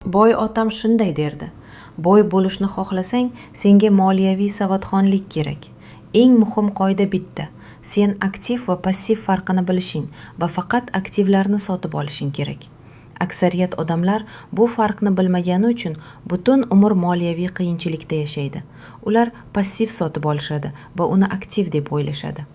Boy otam shunday derdi. Boy bo'lishni xohlasang, senga moliyaviy savodxonlik kerak. Eng muhim qoida bitta. Sen aktiv va passiv farqini bilishing va faqat aktivlarni sotib olishing kerak. Aksariyat odamlar bu farqni bilmagani uchun butun umr moliyaviy qiyinchilikda yashaydi. Ular passiv sotib olishadi va uni aktiv deb o'ylashadi.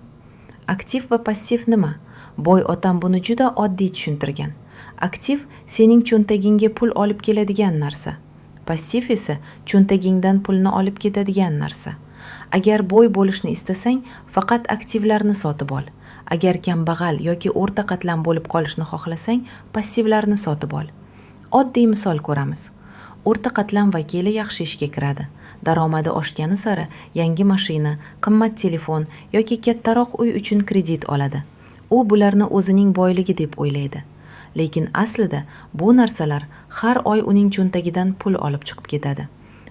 Aktiv va passiv nima? Boy otam buni juda oddiy tushuntirgan. Aktiv sening cho'ntagingga pul olib keladigan narsa. Passiv esa cho'ntagingdan pulni olib ketadigan narsa. Agar boy bo'lishni istasang, faqat aktivlarni sotib ol. Agar kambag'al yoki o'rta qatlam bo'lib qolishni xohlasang, passivlarni sotib ol. Oddiy misol ko'ramiz. O'rta qatlam vakili yaxshi ishga kiradi. Daromadi oshgani sari yangi mashina, qimmat telefon yoki kattaroq uy uchun kredit oladi. U bularni o'zining boyligi deb o'ylaydi. Lekin aslida bu narsalar har oy uning cho'ntagidan pul olib chiqib ketadi.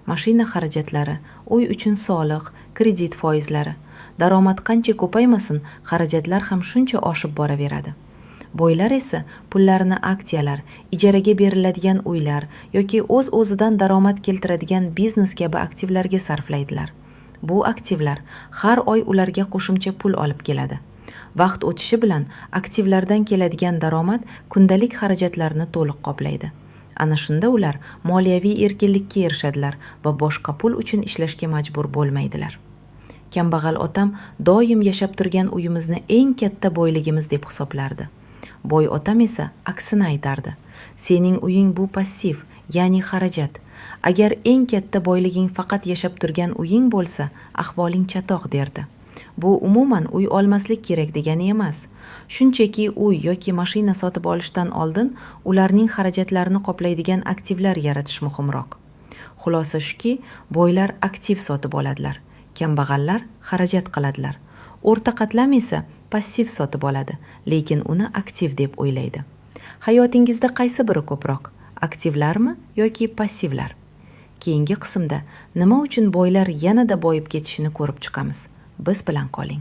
Mashina xarajatlari, uy uchun soliq, kredit foizlari. Daromad qancha ko'paymasin, xarajatlar ham shuncha oshib boraveradi. Boylar esa pullarini aksiyalar, ijaraga beriladigan uylar yoki o'z-o'zidan daromad keltiradigan biznes kabi aktivlarga sarflaydilar. Bu aktivlar har oy ularga qo'shimcha pul olib keladi. Vaqt o'tishi bilan aktivlardan keladigan daromad kundalik xarajatlarni to'liq qoplaydi. Ana shunda ular moliyaviy erkinlikka erishadilar va boshqa pul uchun ishlashga majbur bo'lmaydilar. Kambag'al otam doim yashab turgan uyimizni eng katta boyligimiz deb hisoblardi. Boy otam esa aksini aytardi. Sening uying bu passiv, ya'ni xarajat. Agar eng katta boyliging faqat yashab turgan uying bo'lsa, ahvoling chatoq derdi. Bu umuman uy olmaslik kerak degani emas. Shunchaki uy yoki mashina sotib olishdan oldin ularning xarajatlarini qoplaydigan aktivlar yaratish muhimroq. Xulosa shuki, boylar aktiv sotib oladilar, kambag'allar xarajat qiladilar. O'rta qatlam esa passiv sotib oladi, lekin uni aktiv deb o'ylaydi. Hayotingizda qaysi biri ko'proq? Aktivlarmi yoki passivlar? Keyingi qismda nima uchun boylar yanada boyib ketishini ko'rib chiqamiz. Biz bilan qoling.